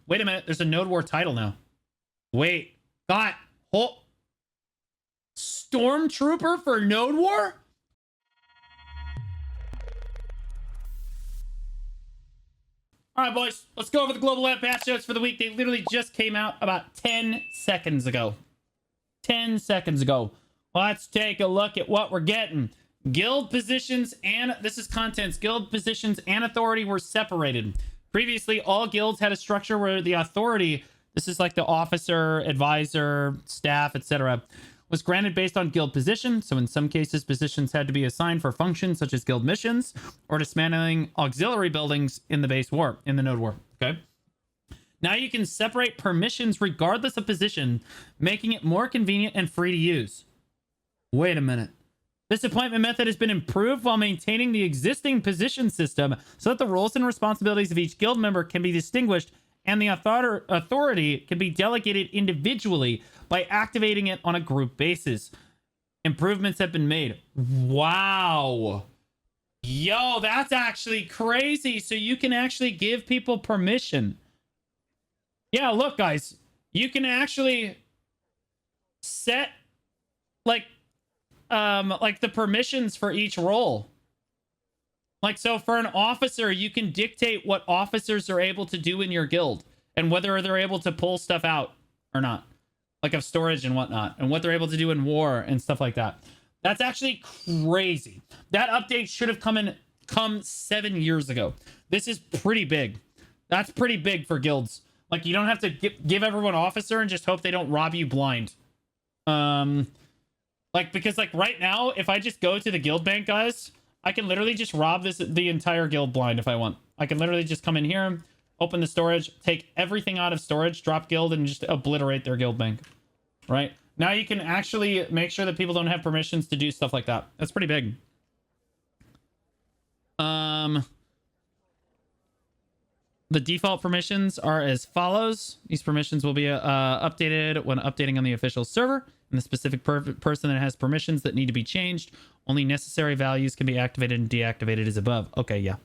Wait a minute. There's a Node War title now. Wait. God. Hold. Stormtrooper for Node War? All right, boys. Let's go over the global web patch notes for the week. They literally just came out about 10 seconds ago. 10 seconds ago. Let's take a look at what we're getting. Guild positions and... This is contents. Guild positions and authority were separated. Previously, all guilds had a structure where the authority... This is like the officer, advisor, staff, etc. was granted based on guild position. So in some cases, positions had to be assigned for functions such as guild missions or dismantling auxiliary buildings in the base war, in the node war. Okay. Now you can separate permissions regardless of position, making it more convenient and free to use. Wait a minute. This appointment method has been improved while maintaining the existing position system so that the roles and responsibilities of each guild member can be distinguished and the authority can be delegated individually by activating it on a group basis. Improvements have been made. Wow. Yo, that's actually crazy. So you can actually give people permission. Yeah, look, guys. You can actually set like the permissions for each role. Like, so for an officer, you can dictate what officers are able to do in your guild and whether they're able to pull stuff out or not, like of storage and whatnot, and what they're able to do in war and stuff like that. That's actually crazy. That update should have come 7 years ago. This is pretty big. That's pretty big for guilds. Like, you don't have to give everyone officer and just hope they don't rob you blind. Like, because like right now, if I just go to the guild bank, guys, I can literally just rob the entire guild blind if I want. I can literally just come in here, open the storage, take everything out of storage, drop guild, and just obliterate their guild bank. Right? Now you can actually make sure that people don't have permissions to do stuff like that. That's pretty big. The default permissions are as follows. These permissions will be updated when updating on the official server. And the specific person that has permissions that need to be changed, only necessary values can be activated and deactivated as above. Okay, yeah.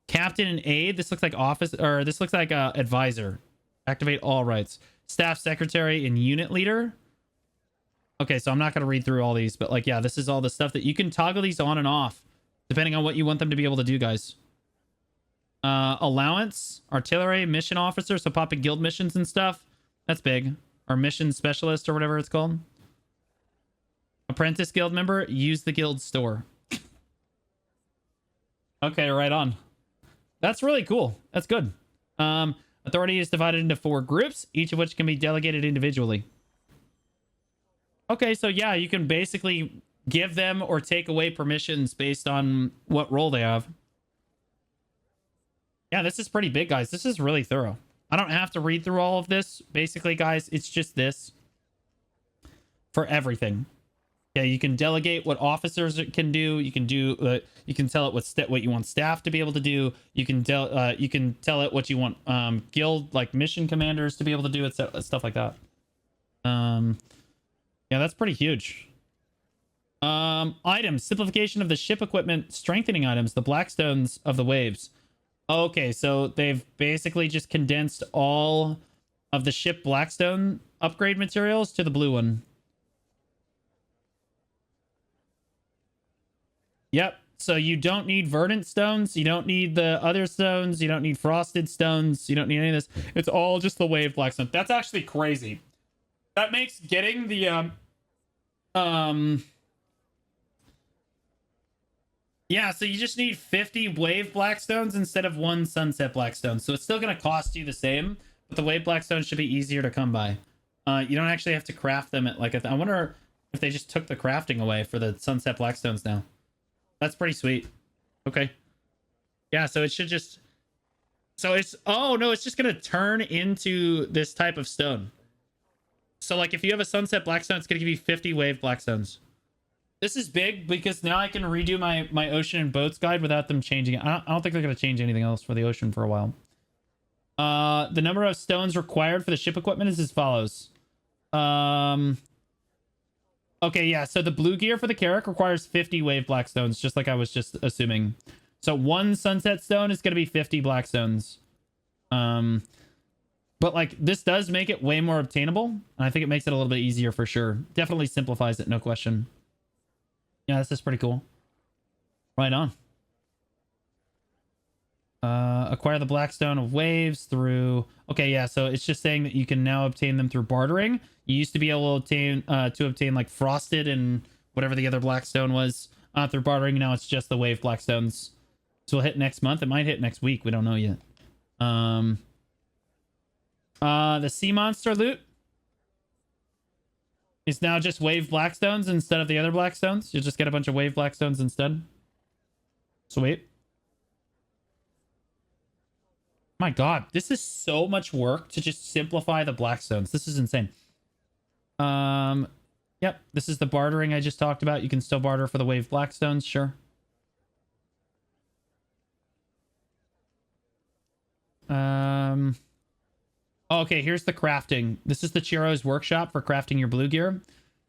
Captain and aide. This looks like office, or this looks like advisor. Activate all rights. Staff secretary and unit leader. Okay, so I'm not going to read through all these, but like, yeah, this is all the stuff that you can toggle these on and off depending on what you want them to be able to do, guys. Allowance, artillery, mission officer, so popping guild missions and stuff. That's big. Or mission specialist or whatever it's called. Apprentice guild member, use the guild store. Okay, right on. That's really cool. That's good. Authority is divided into 4 groups, each of which can be delegated individually. Okay, so yeah, you can basically give them or take away permissions based on what role they have. Yeah, this is pretty big, guys. This is really thorough. I don't have to read through all of this. Basically, guys, it's just this for everything. Yeah, you can delegate what officers can do. You can do. You can tell it what you want staff to be able to do. You can tell it what you want guild like mission commanders to be able to do. Stuff like that. Yeah, that's pretty huge. Items, simplification of the ship equipment, strengthening items, the blackstones of the waves. Okay, so they've basically just condensed all of the ship blackstone upgrade materials to the blue one. Yep, so you don't need verdant stones, you don't need the other stones, you don't need frosted stones, you don't need any of this. It's all just the wave blackstone. That's actually crazy. That makes getting the yeah, so you just need 50 wave blackstones instead of 1 sunset blackstone. So it's still going to cost you the same, but the wave blackstones should be easier to come by. You don't actually have to craft them at like I wonder if they just took the crafting away for the sunset blackstones now. That's pretty sweet. Okay. Yeah, so it should just... So it's... Oh, no, it's just going to turn into this type of stone. So like if you have a sunset blackstone, it's going to give you 50 wave blackstones. This is big because now I can redo my ocean and boats guide without them changing it. I don't think they're going to change anything else for the ocean for a while. The number of stones required for the ship equipment is as follows. Okay, yeah. So the blue gear for the Carrack requires 50 wave blackstones, just like I was just assuming. So 1 sunset stone is going to be 50 blackstones. But like this does make it way more obtainable. And I think it makes it a little bit easier for sure. Definitely simplifies it, no question. Yeah, this is pretty cool. Right on. Acquire the Blackstone of Waves through... Okay, yeah, so it's just saying that you can now obtain them through bartering. You used to be able to obtain like Frosted and whatever the other Blackstone was through bartering. Now it's just the Wave Blackstones. So we'll hit next month. It might hit next week. We don't know yet. The Sea Monster loot is now just Wave Blackstones instead of the other Blackstones. You'll just get a bunch of Wave Blackstones instead. Sweet. My god, this is so much work to just simplify the Blackstones. This is insane. Yep, this is the bartering I just talked about. You can still barter for the Wave Blackstones, sure. Okay, here's the crafting. This is the Chiro's workshop for crafting your blue gear.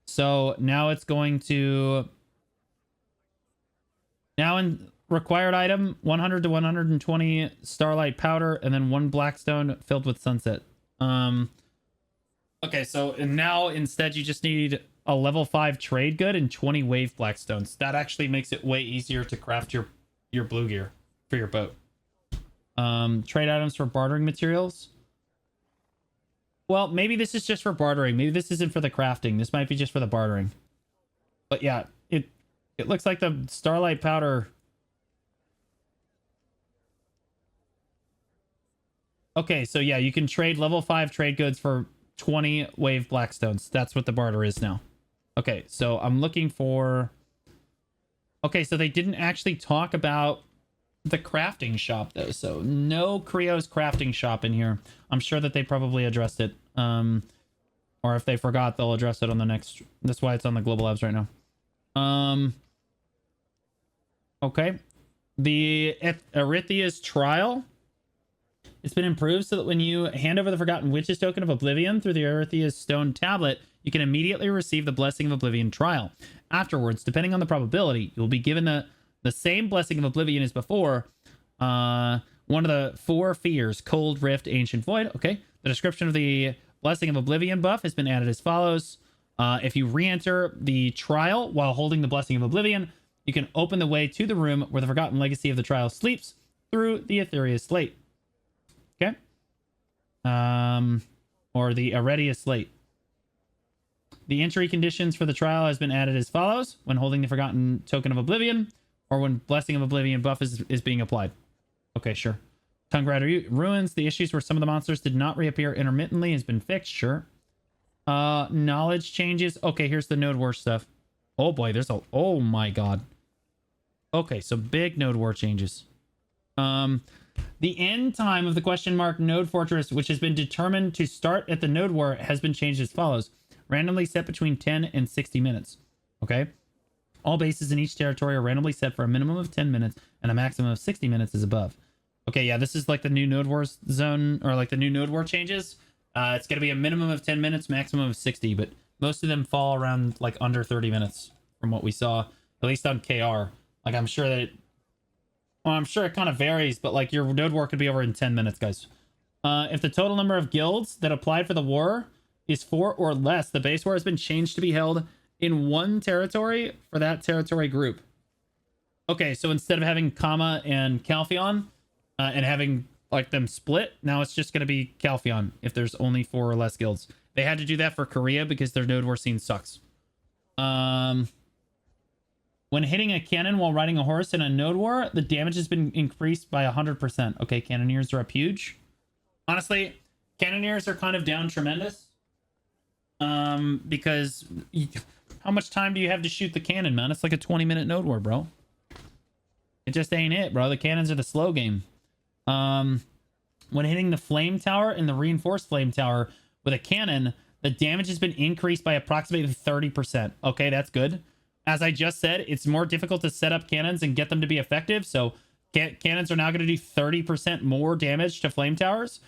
So now it's going to... Now in required item, 100 to 120 starlight powder, and then 1 blackstone filled with sunset. Okay, so and now instead you just need a level 5 trade good and 20 wave blackstones. That actually makes it way easier to craft your blue gear for your boat. Trade items for bartering materials. Well, maybe this is just for bartering. Maybe this isn't for the crafting. This might be just for the bartering. But yeah, it looks like the starlight powder. Okay, so yeah, you can trade level 5 trade goods for 20 wave blackstones. That's what the barter is now. Okay, so I'm looking for... Okay, so they didn't actually talk about the crafting shop though, so no Creo's crafting shop in here. I'm sure that they probably addressed it. Or if they forgot, they'll address it on the next... That's why it's on the Global Labs right now. Okay. The Erethea's trial. It's been improved so that when you hand over the Forgotten Witch's Token of Oblivion through the Erethea's stone tablet, you can immediately receive the Blessing of Oblivion trial. Afterwards, depending on the probability, you will be given the same Blessing of Oblivion as before. One of the 4 fears: Cold, Rift, Ancient Void. Okay. The description of the Blessing of Oblivion buff has been added as follows. If you re-enter the trial while holding the Blessing of Oblivion, you can open the way to the room where the Forgotten Legacy of the trial sleeps through the Etherea's slate. Okay. Or the Erethea slate. The entry conditions for the trial has been added as follows: when holding the Forgotten Token of Oblivion, or when Blessing of Oblivion buff is being applied. Okay, sure. Tongue Rider Ruins. The issues where some of the monsters did not reappear intermittently has been fixed. Sure. Knowledge changes. Okay, here's the node war stuff. Oh boy, there's a... Oh my god. Okay, so big node war changes. The end time of the question mark node fortress, which has been determined to start at the node war, has been changed as follows. Randomly set between 10 and 60 minutes. Okay. All bases in each territory are randomly set for a minimum of 10 minutes and a maximum of 60 minutes is above. Okay, yeah, this is like the new node war zone, or like the new node war changes. It's going to be a minimum of 10 minutes, maximum of 60, but most of them fall around like under 30 minutes from what we saw, at least on KR. Like, I'm sure that it... Well, I'm sure it kind of varies, but like your node war could be over in 10 minutes, guys. If the total number of guilds that applied for the war is 4 or less, the base war has been changed to be held in 1 territory for that territory group. Okay, so instead of having Kama and Calpheon and having like them split, now it's just going to be Calpheon if there's only 4 or less guilds. They had to do that for Korea because their node war scene sucks. When hitting a cannon while riding a horse in a node war, the damage has been increased by 100%. Okay, cannoneers are up huge. Honestly, cannoneers are kind of down tremendous. Because how much time do you have to shoot the cannon, man? It's like a 20-minute node war, bro. It just ain't it, bro. The cannons are the slow game. When hitting the flame tower and the reinforced flame tower with a cannon, the damage has been increased by approximately 30%. Okay, that's good. As I just said, it's more difficult to set up cannons and get them to be effective. So cannons are now going to do 30% more damage to flame towers.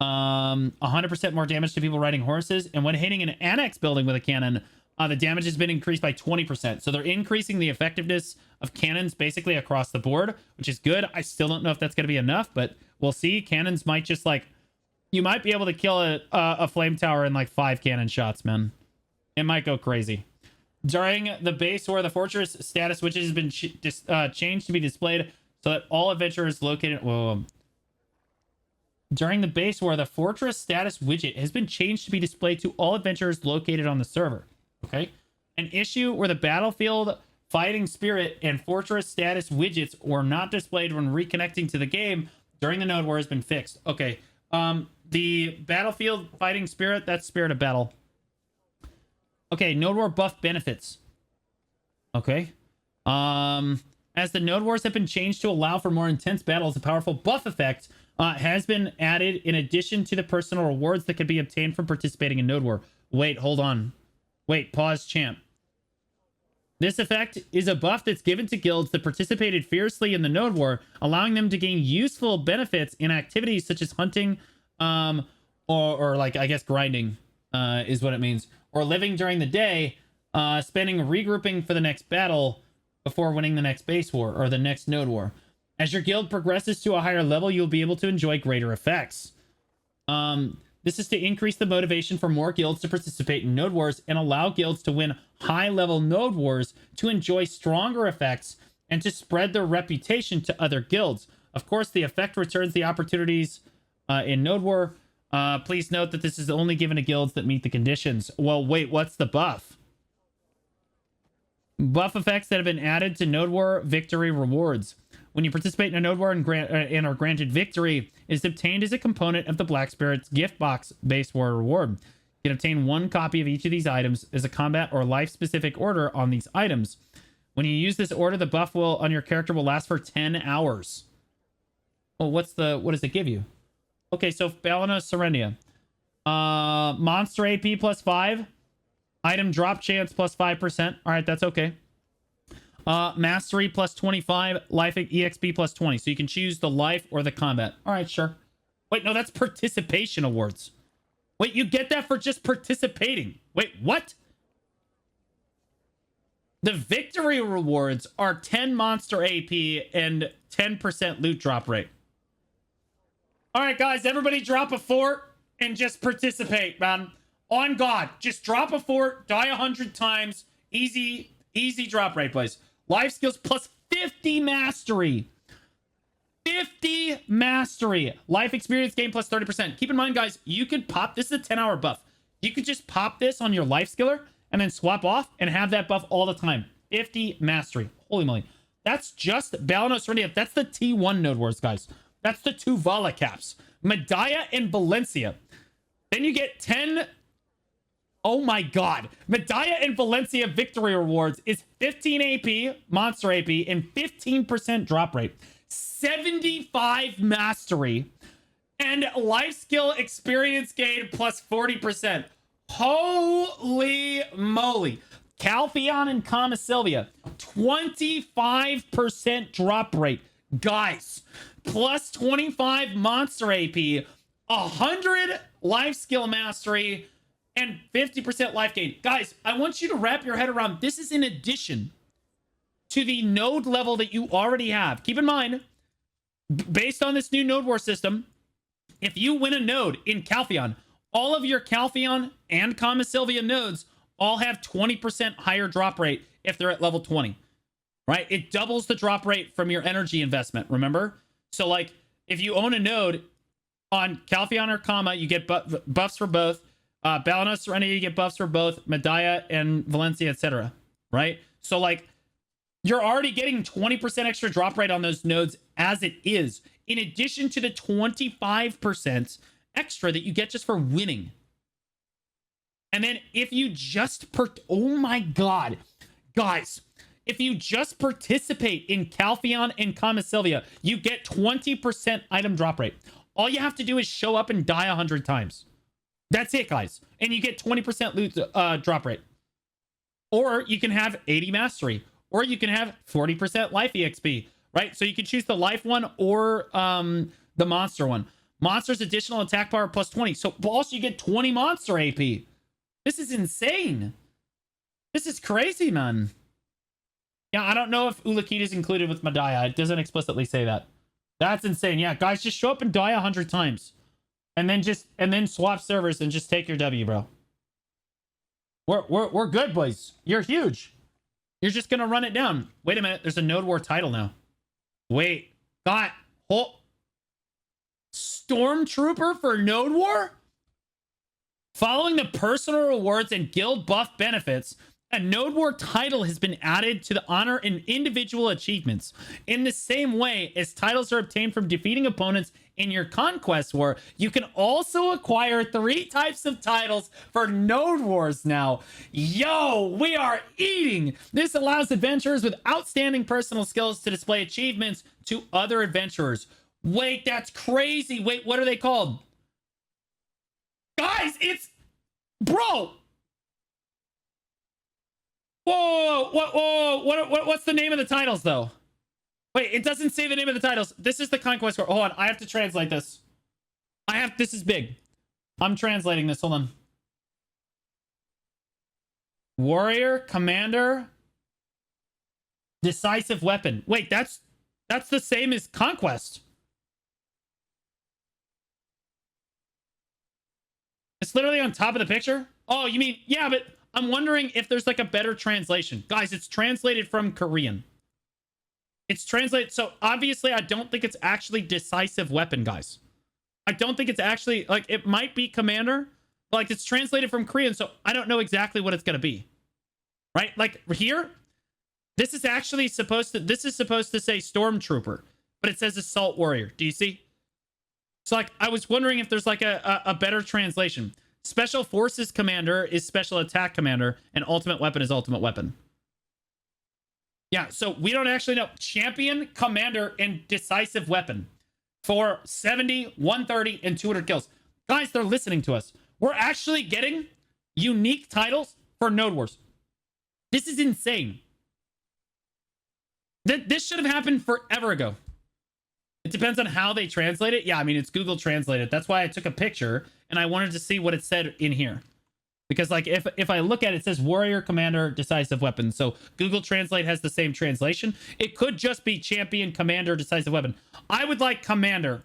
100% more damage to people riding horses. And when hitting an annex building with a cannon, the damage has been increased by 20%. So they're increasing the effectiveness of cannons basically across the board, which is good. I still don't know if that's going to be enough, but we'll see. Cannons might just like You might be able to kill a flame tower in like 5 cannon shots, man. It might go crazy. During the base where the fortress status, which has been changed to be displayed so that all adventurers located... Whoa. During the base where the fortress status widget has been changed to be displayed to all adventurers located on the server. Okay. An issue where the battlefield, fighting spirit, and fortress status widgets were not displayed when reconnecting to the game during the node war has been fixed. Okay. The battlefield, fighting spirit, that's spirit of battle. Okay, node war buff benefits. Okay. As the node wars have been changed to allow for more intense battles, a powerful buff effect has been added in addition to the personal rewards that can be obtained from participating in node war. Wait, hold on. Wait, pause, champ. This effect is a buff that's given to guilds that participated fiercely in the node war, allowing them to gain useful benefits in activities such as hunting, or like, I guess, grinding, is what it means. Or living during the day, spending regrouping for the next battle before winning the next base war or the next node war. As your guild progresses to a higher level, you'll be able to enjoy greater effects. This is to increase the motivation for more guilds to participate in node wars and allow guilds to win high-level node wars to enjoy stronger effects and to spread their reputation to other guilds. Of course, the effect returns the opportunities in node war. Please note that this is only given to guilds that meet the conditions. Well, wait, what's the buff? Buff effects that have been added to node war victory rewards. When you participate in a node war and are granted victory, it is obtained as a component of the Black Spirit's gift box base war reward. You can obtain 1 copy of each of these items as a combat or life-specific order on these items. When you use this order, the buff will on your character will last for 10 hours. Well, what does it give you? Okay, so Balanos Serendia. Monster AP plus 5. Item drop chance plus 5%. All right, that's okay. Mastery plus 25. Life EXP plus 20. So you can choose the life or the combat. All right, sure. Wait, no, that's participation awards. Wait, you get that for just participating. Wait, what? The victory rewards are 10 monster AP and 10% loot drop rate. All right, guys, everybody drop a fort and just participate, man. On God, just drop a fort, die 100 times. Easy drop rate, boys. Life skills plus 50 mastery. 50 mastery. Life experience gain plus 30%. Keep in mind, guys, you could pop, this is a 10-hour buff. You could just pop this on your life skiller and then swap off and have that buff all the time. 50 mastery. Holy moly. That's just Balanos Serendia. That's the T1 node wars, guys. That's the 2 Vala caps. Medaya and Valencia. Then you get 10... Oh my God. Medaya and Valencia victory rewards is 15 AP, monster AP, and 15% drop rate. 75 mastery. And life skill experience gain plus 40%. Holy moly. Calpheon and Kama Sylvia. 25% drop rate. Guys. Plus 25 monster AP. 100 life skill mastery. And 50% life gain. Guys, I want you to wrap your head around this is in addition to the node level that you already have. Keep in mind, based on this new node war system, if you win a node in Calpheon, all of your Calpheon and Kama Sylvia nodes all have 20% higher drop rate if they're at level 20. Right? It doubles the drop rate from your energy investment, remember? So like, if you own a node on Calpheon or Kama, you get buffs for both. Balanos Serenity, you get buffs for both Medaya and Valencia, etc. Right? So, like, you're already getting 20% extra drop rate on those nodes as it is, in addition to the 25% extra that you get just for winning. And then if you just... oh my God. Guys, if you just participate in Calpheon and Kama Sylvia, you get 20% item drop rate. All you have to do is show up and die 100 times. That's it, guys. And you get 20% loot drop rate. Or you can have 80 mastery. Or you can have 40% life EXP. Right? So you can choose the life one or the monster one. Monster's additional attack power plus 20. So also you get 20 monster AP. This is insane. This is crazy, man. Yeah, I don't know if Ulakid is included with Medaya. It doesn't explicitly say that. That's insane. Yeah, guys, just show up and die 100 times. and then swap servers and just take your W, bro. We're good, boys. You're huge. You're just gonna run it down. Wait a minute. There's a Node War title now. Wait. Got Stormtrooper for Node War? Following the personal rewards and guild buff benefits, a Node War title has been added to the honor in individual achievements. In the same way as titles are obtained from defeating opponents in your Conquest War, you can also acquire 3 types of titles for Node Wars now. Yo, we are eating! This allows adventurers with outstanding personal skills to display achievements to other adventurers. Wait, that's crazy. Wait, what are they called? Guys, it's... Bro! Whoa, what's the name of the titles, though? Wait, it doesn't say the name of the titles. This is the Conquest War. Hold on, I have to translate this. This is big. I'm translating this, hold on. Warrior, Commander, Decisive Weapon. Wait, that's the same as Conquest. It's literally on top of the picture? Oh, you mean, yeah, but I'm wondering if there's like a better translation. Guys, it's translated from Korean. It's translated. So obviously, I don't think it's actually Decisive Weapon, guys. I don't think it's actually, like, it might be Commander. But like, it's translated from Korean, so I don't know exactly what it's going to be. Right? Like, here, this is actually supposed to say Stormtrooper, but it says Assault Warrior. Do you see? So, like, I was wondering if there's, like, a better translation. Special Forces Commander is Special Attack Commander, and Ultimate Weapon is Ultimate Weapon. Yeah, so we don't actually know. Champion, Commander, and Decisive Weapon for 70, 130, and 200 kills. Guys, they're listening to us. We're actually getting unique titles for Node Wars. This is insane. This should have happened forever ago. It depends on how they translate it. Yeah, I mean, it's Google Translated. That's why I took a picture, and I wanted to see what it said in here. Because, like, if I look at it, it says Warrior, Commander, Decisive Weapon. So Google Translate has the same translation. It could just be Champion, Commander, Decisive Weapon. I would like Commander.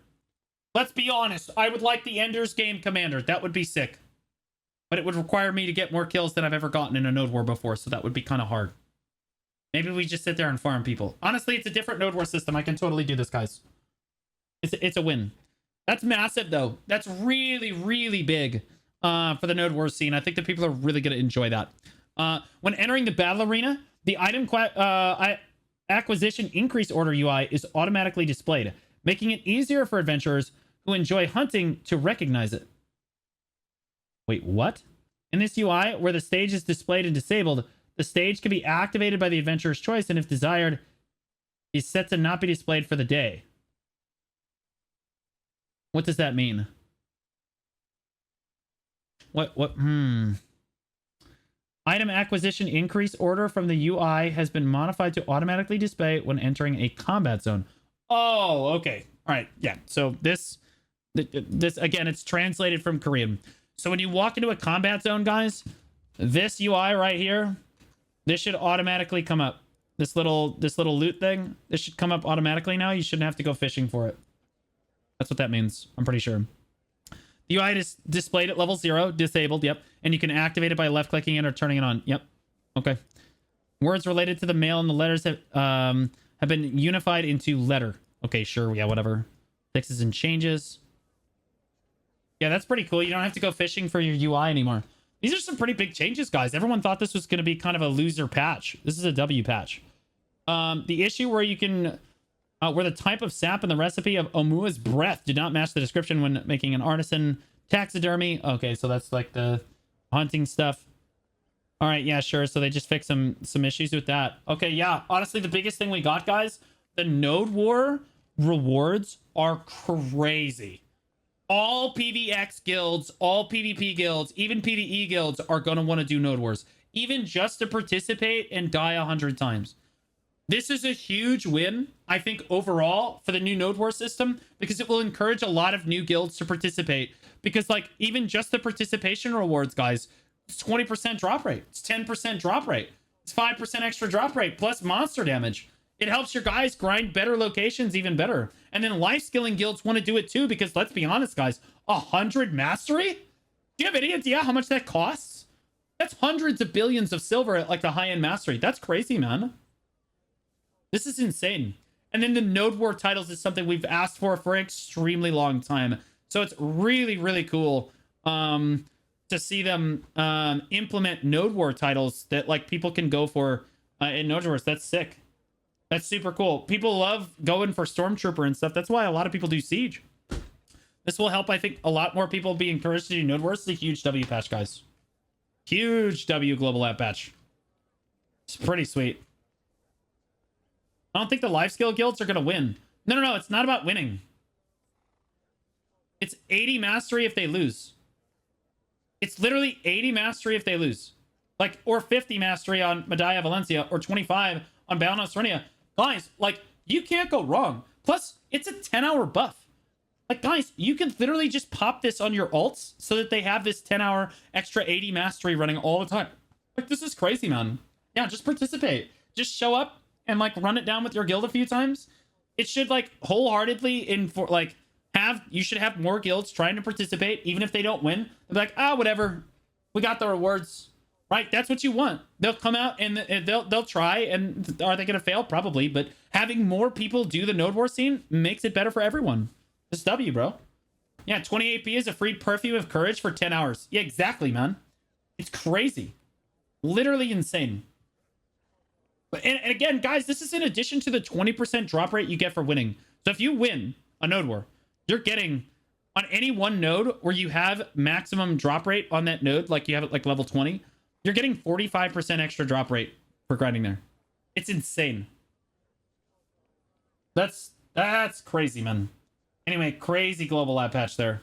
Let's be honest. I would like the Ender's Game Commander. That would be sick. But it would require me to get more kills than I've ever gotten in a Node War before, so that would be kind of hard. Maybe we just sit there and farm people. Honestly, it's a different Node War system. I can totally do this, guys. It's a win. That's massive, though. That's really, really big for the Node Wars scene. I think that people are really going to enjoy that. When entering the battle arena, the item acquisition increase order UI is automatically displayed, making it easier for adventurers who enjoy hunting to recognize it. Wait, what? In this UI, where the stage is displayed and disabled, the stage can be activated by the adventurer's choice, and if desired, is set to not be displayed for the day. What does that mean? What? Item acquisition increase order from the UI has been modified to automatically display when entering a combat zone. Oh, okay. All right. Yeah. So this again, it's translated from Korean. So when you walk into a combat zone, guys, this UI right here, this should automatically come up. This little loot thing, this should come up automatically now. You shouldn't have to go fishing for it. That's what that means. I'm pretty sure. The UI is displayed at level 0, disabled, yep. And you can activate it by left-clicking it or turning it on. Yep. Okay. Words related to the mail and the letters have been unified into letter. Okay, sure. Yeah, whatever. Fixes and changes. Yeah, that's pretty cool. You don't have to go fishing for your UI anymore. These are some pretty big changes, guys. Everyone thought this was going to be kind of a loser patch. This is a W patch. The issue where you can... where the type of sap in the recipe of Oumua's breath did not match the description when making an artisan taxidermy. Okay, so that's like the hunting stuff. All right, yeah, sure. So they just fixed some issues with that. Okay, yeah. Honestly, the biggest thing we got, guys, the Node War rewards are crazy. All PvX guilds, all PvP guilds, even PvE guilds are going to want to do Node Wars, even just to participate and die 100 times. This is a huge win, I think, overall for the new Node War system, because it will encourage a lot of new guilds to participate. Because, like, even just the participation rewards, guys, it's 20% drop rate. It's 10% drop rate. It's 5% extra drop rate plus monster damage. It helps your guys grind better locations even better. And then life skilling guilds want to do it too, because let's be honest, guys, 100 mastery? Do you have any idea how much that costs? That's hundreds of billions of silver at like the high-end mastery. That's crazy, man. This is insane. And then the Node War titles is something we've asked for an extremely long time. So it's really, really cool to see them implement Node War titles that like people can go for in Node Wars. That's sick. That's super cool. People love going for Stormtrooper and stuff. That's why a lot of people do Siege. This will help, I think, a lot more people be encouraged to do Node Wars. It's a huge W patch, guys. Huge W global app patch. It's pretty sweet. I don't think the life skill guilds are going to win. No. It's not about winning. It's 80 mastery if they lose. It's literally 80 mastery if they lose. Like, or 50 mastery on Medaya Valencia, or 25 on Bound Serenia. Guys, like, you can't go wrong. Plus, it's a 10-hour buff. Like, guys, you can literally just pop this on your alts so that they have this 10-hour extra 80 mastery running all the time. Like, this is crazy, man. Yeah, just participate. Just show up and, like, run it down with your guild a few times. It should, like, wholeheartedly you should have more guilds trying to participate, even if they don't win. They'll be like, whatever. We got the rewards. Right? That's what you want. They'll come out and they'll try, and are they going to fail? Probably, but having more people do the Node War scene makes it better for everyone. Just W, bro. Yeah, 20 AP is a free perfume of courage for 10 hours. Yeah, exactly, man. It's crazy. Literally insane. And again, guys, this is in addition to the 20% drop rate you get for winning. So if you win a Node War, you're getting on any one node where you have maximum drop rate on that node, like you have it like level 20, you're getting 45% extra drop rate for grinding there. It's insane. That's crazy, man. Anyway, crazy global app patch there.